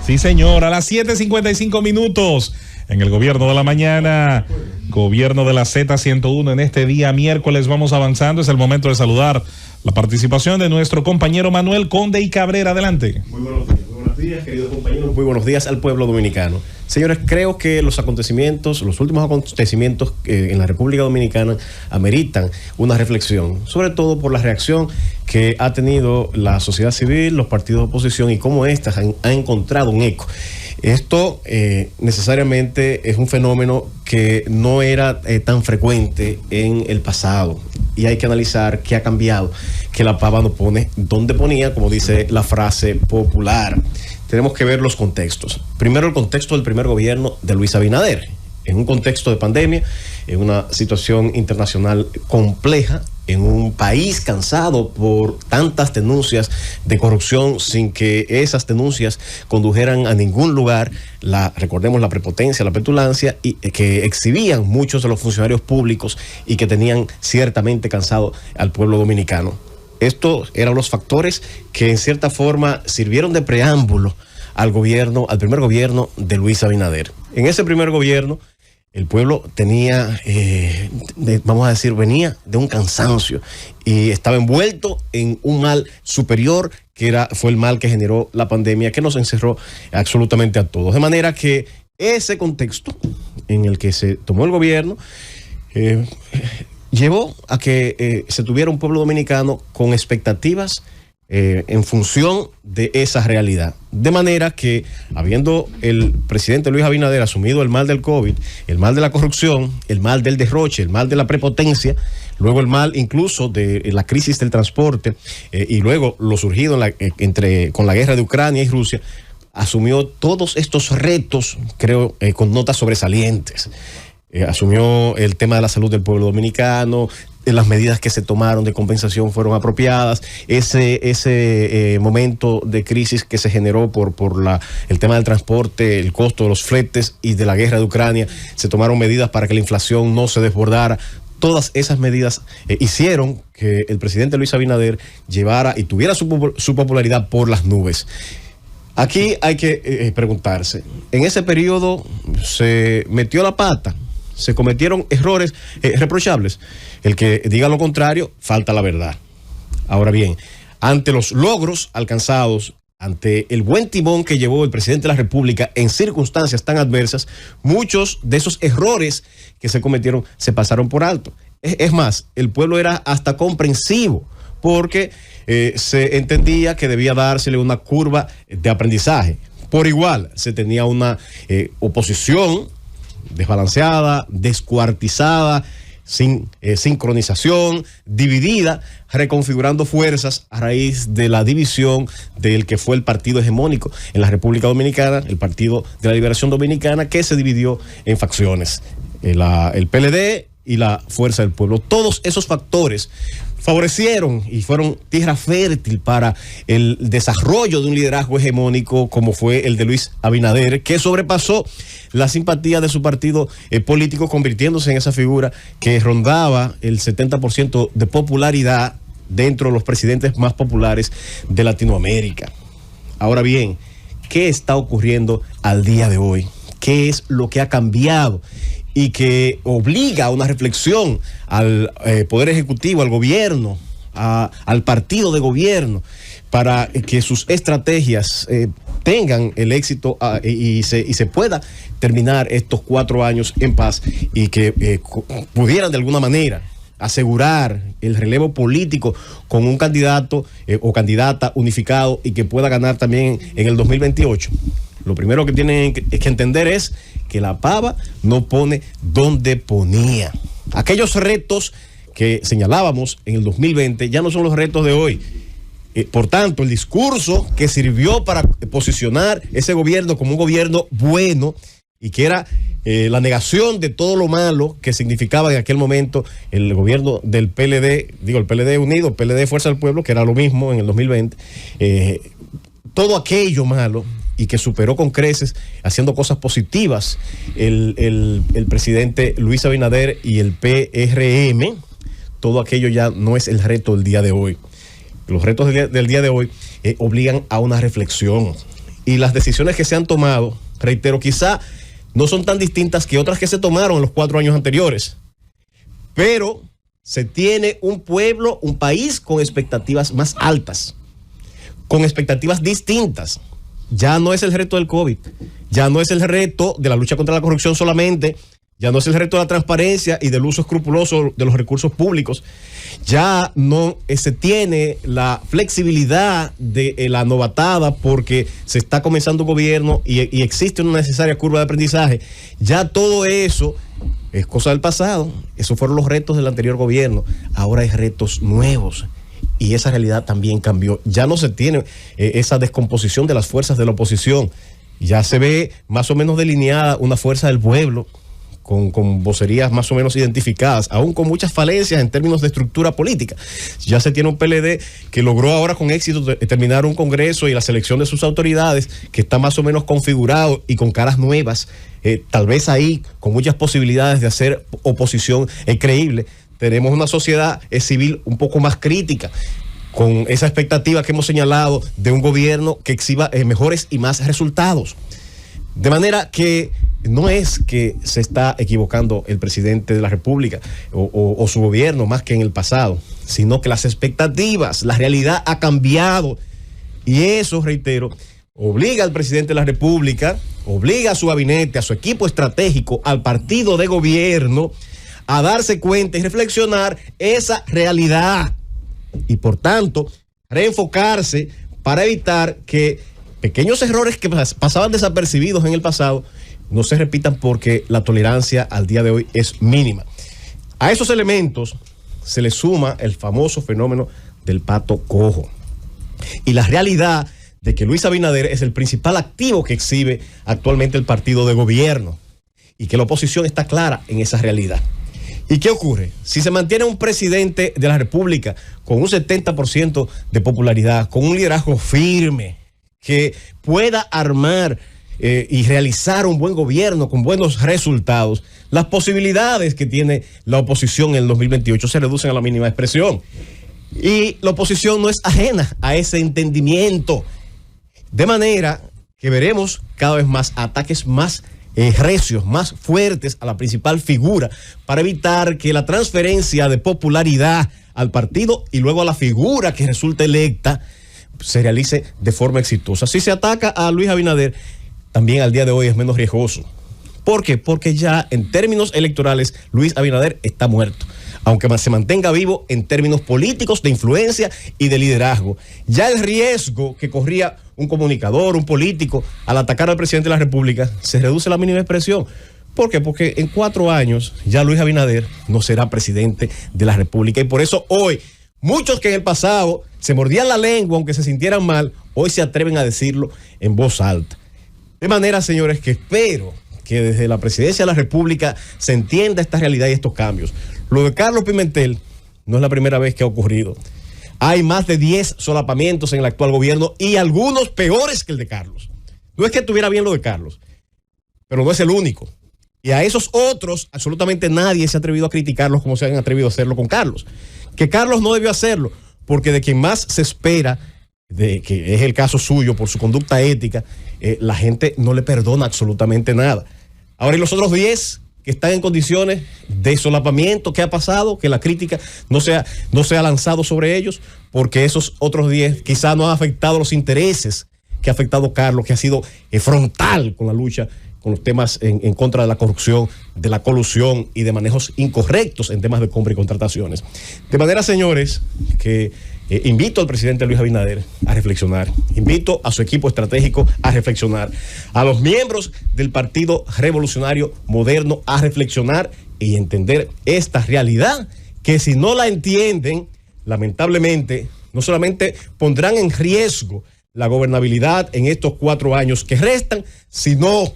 Sí, señor, a las 7:55 minutos en el Gobierno de la Mañana, Gobierno de la Z101. En este día miércoles vamos avanzando. Es el momento de saludar la participación de nuestro compañero Manuel Conde y Cabrera. Adelante. Muy buenos días, queridos compañeros. Muy buenos días al pueblo dominicano. Señores, creo que los últimos acontecimientos en la República Dominicana ameritan una reflexión, sobre todo por la reacción que ha tenido la sociedad civil, los partidos de oposición y cómo éstas han encontrado un eco. Esto necesariamente es un fenómeno que no era tan frecuente en el pasado y hay que analizar qué ha cambiado, que la pava no pone donde ponía, como dice la frase popular. Tenemos que ver los contextos. Primero, el contexto del primer gobierno de Luis Abinader. En un contexto de pandemia, en una situación internacional compleja, en un país cansado por tantas denuncias de corrupción sin que esas denuncias condujeran a ningún lugar, recordemos la prepotencia, la petulancia y que exhibían muchos de los funcionarios públicos y que tenían ciertamente cansado al pueblo dominicano. Estos eran los factores que en cierta forma sirvieron de preámbulo al primer gobierno de Luis Abinader. En ese primer gobierno, el pueblo tenía, venía de un cansancio y estaba envuelto en un mal superior que fue el mal que generó la pandemia, que nos encerró absolutamente a todos. De manera que ese contexto en el que se tomó el gobierno llevó a que se tuviera un pueblo dominicano con expectativas en función de esa realidad. De manera que, habiendo el presidente Luis Abinader asumido el mal del COVID, el mal de la corrupción, el mal del derroche, el mal de la prepotencia, luego el mal incluso de la crisis del transporte y luego lo surgido con la guerra de Ucrania y Rusia, asumió todos estos retos, creo, con notas sobresalientes. Asumió el tema de la salud del pueblo dominicano, las medidas que se tomaron de compensación fueron apropiadas, ese momento de crisis que se generó por el tema del transporte, el costo de los fletes y de la guerra de Ucrania, se tomaron medidas para que la inflación no se desbordara. Todas esas medidas hicieron que el presidente Luis Abinader llevara y tuviera su popularidad por las nubes. Aquí hay que preguntarse, en ese periodo se metió la pata, se cometieron errores reprochables. El que diga lo contrario, falta la verdad. Ahora bien, ante los logros alcanzados, ante el buen timón que llevó el presidente de la República en circunstancias tan adversas, muchos de esos errores que se cometieron se pasaron por alto. Es más, el pueblo era hasta comprensivo, porque se entendía que debía dársele una curva de aprendizaje. Por igual, se tenía una oposición desbalanceada, descuartizada, sin sincronización, dividida, reconfigurando fuerzas a raíz de la división del que fue el partido hegemónico en la República Dominicana, el Partido de la Liberación Dominicana, que se dividió en facciones, el PLD y la Fuerza del Pueblo. Todos esos factores favorecieron y fueron tierra fértil para el desarrollo de un liderazgo hegemónico como fue el de Luis Abinader, que sobrepasó la simpatía de su partido político, convirtiéndose en esa figura que rondaba el 70% de popularidad dentro de los presidentes más populares de Latinoamérica. Ahora bien, ¿qué está ocurriendo al día de hoy? ¿Qué es lo que ha cambiado y que obliga a una reflexión al Poder Ejecutivo, al gobierno, al partido de gobierno, para que sus estrategias tengan el éxito y se pueda terminar estos 4 años en paz y que pudieran de alguna manera asegurar el relevo político con un candidato o candidata unificado y que pueda ganar también en el 2028? Lo primero que tienen que entender es que la pava no pone donde ponía. Aquellos retos que señalábamos en el 2020 ya no son los retos de hoy. Por tanto, el discurso que sirvió para posicionar ese gobierno como un gobierno bueno y que era la negación de todo lo malo que significaba en aquel momento el gobierno del PLD, el PLD Unido, PLD Fuerza del Pueblo, que era lo mismo en el 2020, todo aquello malo y que superó con creces, haciendo cosas positivas, el presidente Luis Abinader y el PRM, todo aquello ya no es el reto del día de hoy. Los retos del día de hoy obligan a una reflexión. y las decisiones que se han tomado, reitero, quizá no son tan distintas que otras que se tomaron en los 4 años anteriores, pero se tiene un pueblo, un país con expectativas más altas, con expectativas distintas. Ya no es el reto del COVID, ya no es el reto de la lucha contra la corrupción solamente, ya no es el reto de la transparencia y del uso escrupuloso de los recursos públicos, ya no se tiene la flexibilidad de la novatada porque se está comenzando un gobierno y existe una necesaria curva de aprendizaje. Ya todo eso es cosa del pasado, esos fueron los retos del anterior gobierno, ahora hay retos nuevos. Y esa realidad también cambió. Ya no se tiene esa descomposición de las fuerzas de la oposición. Ya se ve más o menos delineada una fuerza del pueblo con vocerías más o menos identificadas, aún con muchas falencias en términos de estructura política. Ya se tiene un PLD que logró ahora con éxito terminar un congreso y la selección de sus autoridades, que está más o menos configurado y con caras nuevas, tal vez ahí con muchas posibilidades de hacer oposición creíble. Tenemos una sociedad civil un poco más crítica, con esa expectativa que hemos señalado de un gobierno que exhiba mejores y más resultados. De manera que no es que se está equivocando el presidente de la República o su gobierno más que en el pasado, sino que las expectativas, la realidad ha cambiado. Y eso, reitero, obliga al presidente de la República, obliga a su gabinete, a su equipo estratégico, al partido de gobierno, a darse cuenta y reflexionar esa realidad y por tanto reenfocarse para evitar que pequeños errores que pasaban desapercibidos en el pasado no se repitan, porque la tolerancia al día de hoy es mínima. A esos elementos se le suma el famoso fenómeno del pato cojo y la realidad de que Luis Abinader es el principal activo que exhibe actualmente el partido de gobierno y que la oposición está clara en esa realidad. ¿Y qué ocurre? Si se mantiene un presidente de la República con un 70% de popularidad, con un liderazgo firme, que pueda armar y realizar un buen gobierno con buenos resultados, las posibilidades que tiene la oposición en el 2028 se reducen a la mínima expresión. Y la oposición no es ajena a ese entendimiento. De manera que veremos cada vez más ataques más recios, más fuertes a la principal figura, para evitar que la transferencia de popularidad al partido y luego a la figura que resulta electa se realice de forma exitosa. Si se ataca a Luis Abinader, también al día de hoy es menos riesgoso. ¿Por qué? Porque ya en términos electorales Luis Abinader está muerto, aunque se mantenga vivo en términos políticos, de influencia y de liderazgo. Ya el riesgo que corría un comunicador, un político, al atacar al presidente de la República, se reduce a la mínima expresión. ¿Por qué? Porque en 4 años ya Luis Abinader no será presidente de la República. Y por eso hoy, muchos que en el pasado se mordían la lengua aunque se sintieran mal, hoy se atreven a decirlo en voz alta. De manera, señores, que espero que desde la presidencia de la República se entienda esta realidad y estos cambios. Lo de Carlos Pimentel no es la primera vez que ha ocurrido. Hay más de 10 solapamientos en el actual gobierno y algunos peores que el de Carlos. No es que estuviera bien lo de Carlos, pero no es el único. Y a esos otros, absolutamente nadie se ha atrevido a criticarlos como se han atrevido a hacerlo con Carlos. Que Carlos no debió hacerlo, porque de quien más se espera, de que es el caso suyo por su conducta ética, la gente no le perdona absolutamente nada. Ahora, y los otros 10 que están en condiciones de solapamiento, ¿qué ha pasado? Que la crítica no se ha lanzado sobre ellos, porque esos otros 10 quizás no han afectado los intereses que ha afectado Carlos, que ha sido frontal con la lucha, con los temas en contra de la corrupción, de la colusión y de manejos incorrectos en temas de compra y contrataciones. De manera, señores, que invito al presidente Luis Abinader a reflexionar, invito a su equipo estratégico a reflexionar, a los miembros del Partido Revolucionario Moderno a reflexionar y entender esta realidad, que si no la entienden, lamentablemente, no solamente pondrán en riesgo la gobernabilidad en estos 4 años que restan, sino,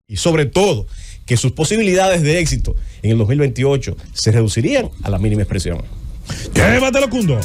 y sobre todo, que sus posibilidades de éxito en el 2028 se reducirían a la mínima expresión. Llévatelo, Cundo.